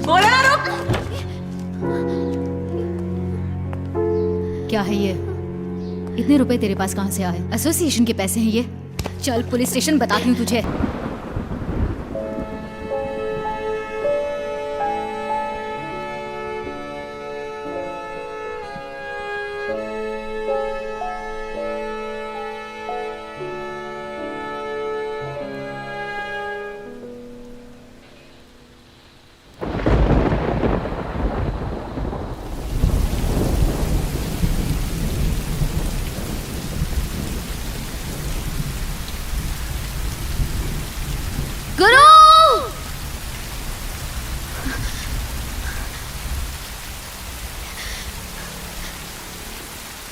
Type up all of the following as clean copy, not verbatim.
बोले ना रुक। क्या है ये? इतने रुपए तेरे पास कहाँ से आए? एसोसिएशन के पैसे हैं ये। चल पुलिस स्टेशन बताती हूँ तुझे।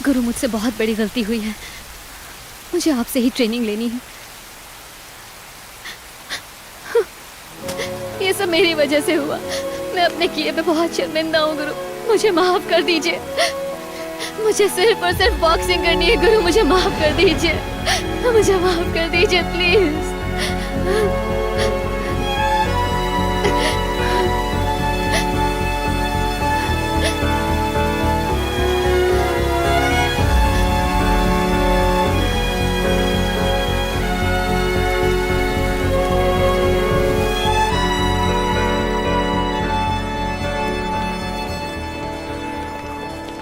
गुरु, मुझसे बहुत बड़ी गलती हुई है। मुझे आपसे ही ट्रेनिंग लेनी है। ये सब मेरी वजह से हुआ। मैं अपने किए पे बहुत शर्मिंदा हूँ गुरु। मुझे माफ कर दीजिए। मुझे सिर्फ और सिर्फ बॉक्सिंग करनी है गुरु। मुझे माफ कर दीजिए। मुझे माफ कर दीजिए प्लीज।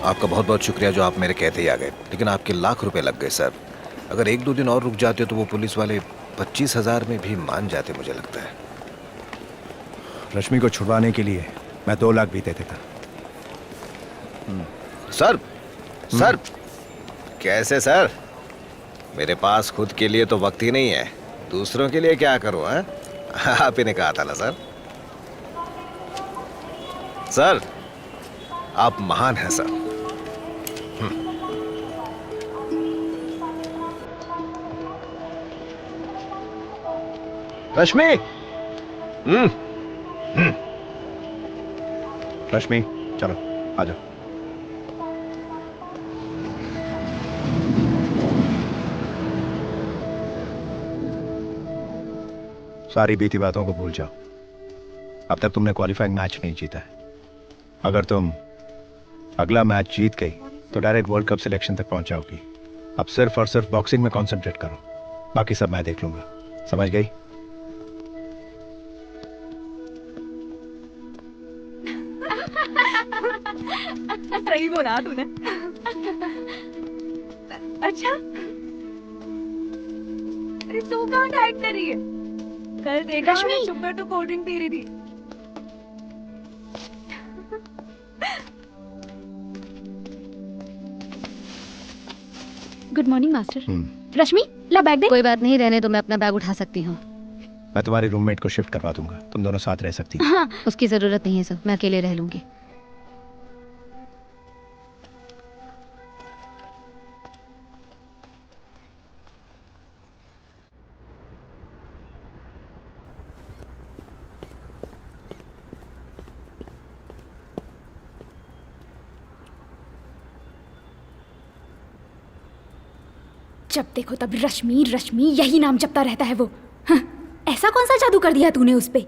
आपका बहुत बहुत शुक्रिया जो आप मेरे कहते ही आ गए, लेकिन आपके लाख रुपए लग गए सर। अगर 1-2 दिन और रुक जाते तो वो पुलिस वाले 25,000 में भी मान जाते मुझे लगता है। रश्मि को छुड़वाने के लिए मैं 2 लाख भी दे देता। सर सर कैसे सर? मेरे पास खुद के लिए तो वक्त ही नहीं है, दूसरों के लिए क्या करूं? आप ही ने कहा था ना सर। सर आप महान हैं सर। रश्मि, रश्मि चलो आ जाओ। सारी बीती बातों को भूल जाओ। अब तक तुमने क्वालिफाइंग मैच नहीं जीता है। अगर तुम अगला मैच जीत गई तो डायरेक्ट वर्ल्ड कप सिलेक्शन तक पहुंच जाओगी। अब सिर्फ और सिर्फ बॉक्सिंग में कंसंट्रेट करो, बाकी सब मैं देख लूंगा। समझ गई? सही बोला तूने। अच्छा, अरे तू कहाँ डाइट कर रही है? कल देखा मैंने चुप कर, तू कोल्ड ड्रिंक पी रही थी। Good morning master. रश्मि ला बैग दे। कोई बात नहीं, रहने तो मैं अपना बैग उठा सकती हूँ। मैं तुम्हारे रूममेट को शिफ्ट करवा दूंगा, तुम दोनों साथ रह सकती हो। हाँ, उसकी जरूरत नहीं है सर, मैं अकेले रह लूंगी। जब देखो तब रश्मि रश्मि यही नाम जपता रहता है वो। हाँ, ऐसा कौन सा जादू कर दिया तूने उस पे?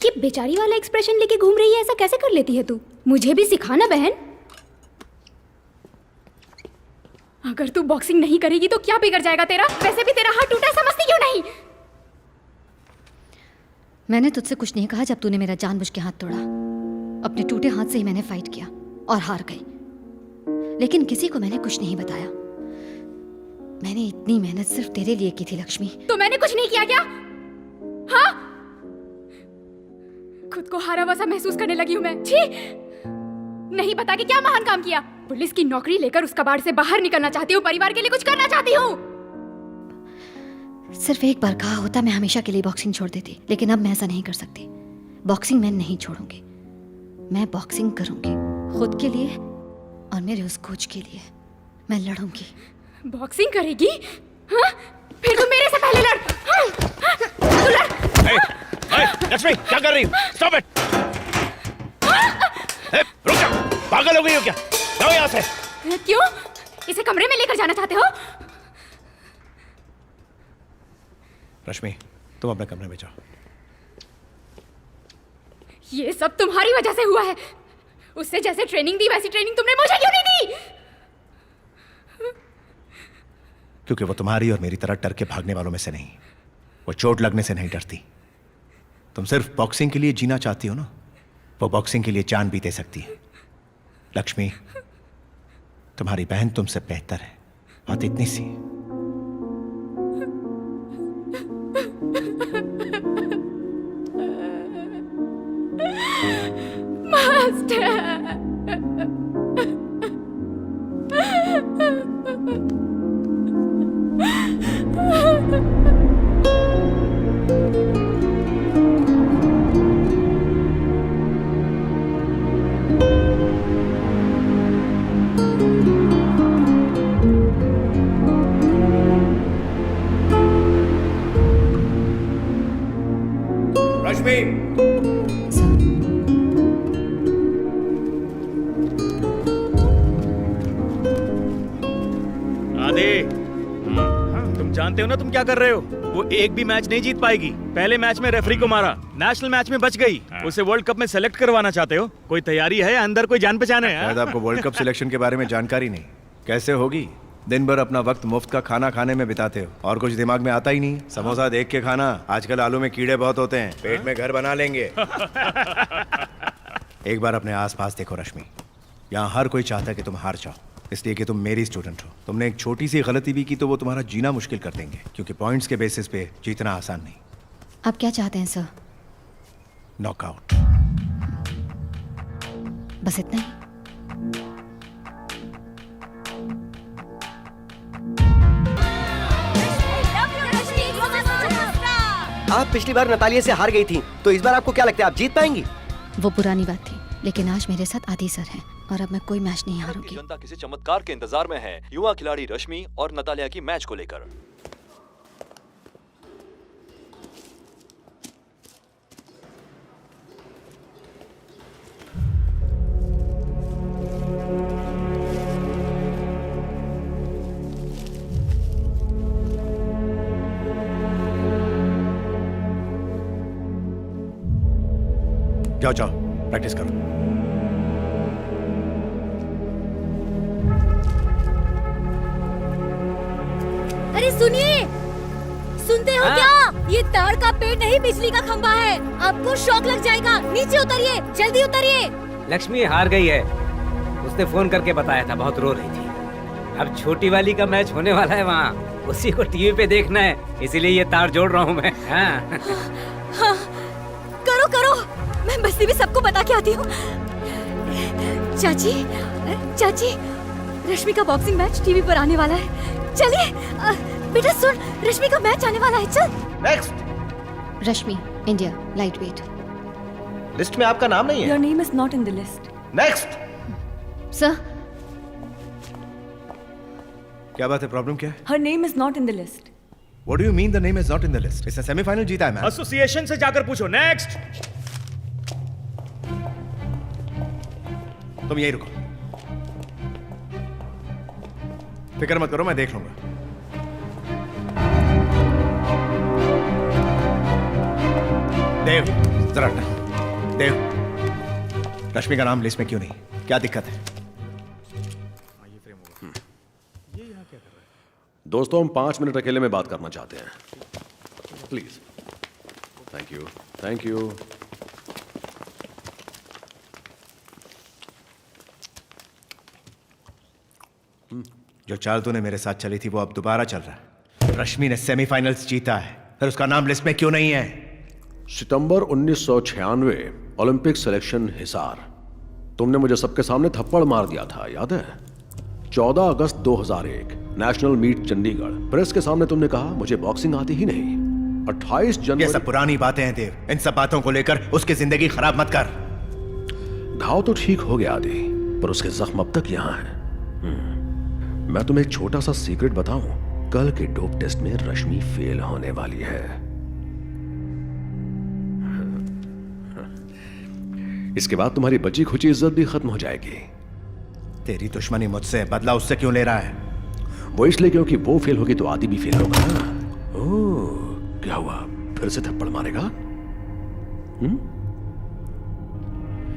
ये बेचारी वाला एक्सप्रेशन लेके घूम रही है, ऐसा कैसे कर लेती है तू? मुझे भी सिखा ना बहन। अगर तू बॉक्सिंग नहीं करेगी तो क्या बिगड़ जाएगा तेरा? वैसे भी तेरा हाथ टूटा है, समझती क्यों नहीं? मैंने तुझसे कुछ नहीं कहा जब तूने मेरा जानबूझ के हाथ तोड़ा। अपने टूटे हाथ से ही मैंने फाइट किया और हार गई, लेकिन किसी को मैंने कुछ नहीं बताया। मैंने इतनी मेहनत सिर्फ तेरे लिए की थी लक्ष्मी। तो मैंने कुछ नहीं किया क्या? हाँ, खुद को हारा हुआ सा महसूस करने लगी हूं मैं। छी, नहीं बता के क्या महान काम किया? पुलिस की नौकरी लेकर उस कबाड़ से बाहर निकलना चाहती हूँ, परिवार के लिए कुछ करना चाहती हूँ। सिर्फ एक बार कहा होता मैं हमेशा के लिए बॉक्सिंग छोड़ देती, लेकिन अब मैं ऐसा नहीं कर सकती। बॉक्सिंग मैं नहीं छोड़ूंगी। मैं बॉक्सिंग करूंगी खुद के लिए और मेरे उस कोच के लिए। मैं लड़ूंगी। बॉक्सिंग करेगी? हाँ? फिर तुम मेरे से पहले लड़। हाँ? तू लड़। लक्ष्मी क्या कर रही हो? Stop it. रुक जा, पागल हो गई हो क्या? जाओ यहाँ से। क्यों? इसे कमरे में लेकर जाना चाहते हो? रश्मि, तुम अपने कमरे में जाओ। ये सब तुम्हारी वजह से हुआ है। उससे जैसे ट्रेनिंग दी वैसी ट्रेनिंग तुमने मुझे क्यों नहीं दी? क्योंकि वो तुम्हारी और मेरी तरह डर के भागने वालों में से नहीं, वो चोट लगने से नहीं डरती। तुम सिर्फ बॉक्सिंग के लिए जीना चाहती हो ना, वो बॉक्सिंग के लिए जान भी दे सकती है। लक्ष्मी, तुम्हारी बहन तुमसे बेहतर है, बात इतनी सी। रश्मि, तुम जानते हो ना तुम क्या कर रहे हो? वो एक भी मैच नहीं जीत पाएगी। पहले मैच में रेफरी को मारा, नेशनल मैच में बच गई। उसे वर्ल्ड कप में सेलेक्ट करवाना चाहते हो? कोई तैयारी है? अंदर कोई जान पहचान है? शायद आपको वर्ल्ड कप सिलेक्शन के बारे में जानकारी नहीं। कैसे होगी? दिन भर अपना वक्त मुफ्त का खाना खाने में बिताते हो और कुछ दिमाग में आता ही नहीं। समोसा देख के खाना, आजकल आलू में कीड़े बहुत होते हैं, पेट में घर बना लेंगे। एक बार अपने आसपास देखो रश्मि, यहाँ हर कोई चाहता है कि तुम हार जाओ, इसलिए कि तुम मेरी स्टूडेंट हो। तुमने एक छोटी सी गलती भी की तो वो तुम्हारा जीना मुश्किल कर देंगे, क्योंकि पॉइंट्स के बेसिस पे जीतना आसान नहीं। आप क्या चाहते हैं सर? नॉकआउट। बस इतना ही? आप पिछली बार नतालिया से हार गई थी, तो इस बार आपको क्या लगता है आप जीत पाएंगी? वो पुरानी बात थी, लेकिन आज मेरे साथ आदि सर हैं और अब मैं कोई मैच नहीं हारूंगी। जनता किसी चमत्कार के इंतजार में है युवा खिलाड़ी रश्मि और नतालिया की मैच को लेकर। जाओ जाओ, प्रैक्टिस करो। अरे सुनिए, सुनते हो क्या? ये तार का पेड़ नहीं, बिजली का खंभा है। आपको शॉक लग जाएगा। नीचे उतरिए, जल्दी उतरिए। लक्ष्मी हार गई है, उसने फोन करके बताया था, बहुत रो रही थी। अब छोटी वाली का मैच होने वाला है वहाँ, उसी को टीवी पे देखना है, इसीलिए ये तार जोड़ रहा हूँ मैं। हाँ। हाँ, करो करो, मैं बस्ती में सबको बता के आती हूँ। चाची, चाची, रश्मि का बॉक्सिंग मैच टीवी पर आने वाला है। चलिए बेटा, सुन, रश्मि का मैच आने वाला है, चल। नेक्स्ट। रश्मि, इंडिया, लाइट वेट। लिस्ट में आपका नाम नहीं है। Your name is not in the list. Next. Sir, क्या बात है, प्रॉब्लम क्या है? Her name is not in the list. What do you mean the name is not in the list? इसने सेमीफाइनल जीता है मैच। एसोसिएशन से जाकर पूछो। नेक्स्ट। तुम यही रुको, फिक्र मत करो, मैं देख लूंगा। देव, जरा हटना। देव, रश्मि का नाम लिस्ट में क्यों नहीं? क्या दिक्कत है? दोस्तों, हम 5 मिनट अकेले में बात करना चाहते हैं, please. Thank you, thank you. जो चाल तूने मेरे साथ चली थी वो अब दोबारा चल रहा है। रश्मि ने सेमीफाइनल्स जीता है, फिर उसका नाम लिस्ट में क्यों नहीं है? सितंबर 1996 ओलंपिक सिलेक्शन हिसार। तुमने मुझे सबके सामने थप्पड़ मार दिया था, याद है? 14 अगस्त 2001 नेशनल मीट चंडीगढ़। प्रेस के सामने तुमने कहा मुझे बॉक्सिंग आती ही नहीं। 28 जनवरी। ये सब पुरानी बातें हैं देव, इन सब बातों को लेकर उसकी जिंदगी खराब मत कर। घाव तो ठीक हो गया आदि, पर उसके जख्म अब तक यहां हैं। मैं तुम्हें एक छोटा सा सीक्रेट बताऊं, कल के डोप टेस्ट में रश्मि फेल होने वाली है। इसके बाद तुम्हारी बची खुची इज्जत भी खत्म हो जाएगी। तेरी दुश्मनी मुझसे, बदला उससे क्यों ले रहा है? वो इसलिए क्योंकि वो फेल होगी तो आदि भी फेल होगा ना। ओह, क्या हुआ, फिर से थप्पड़ मारेगा?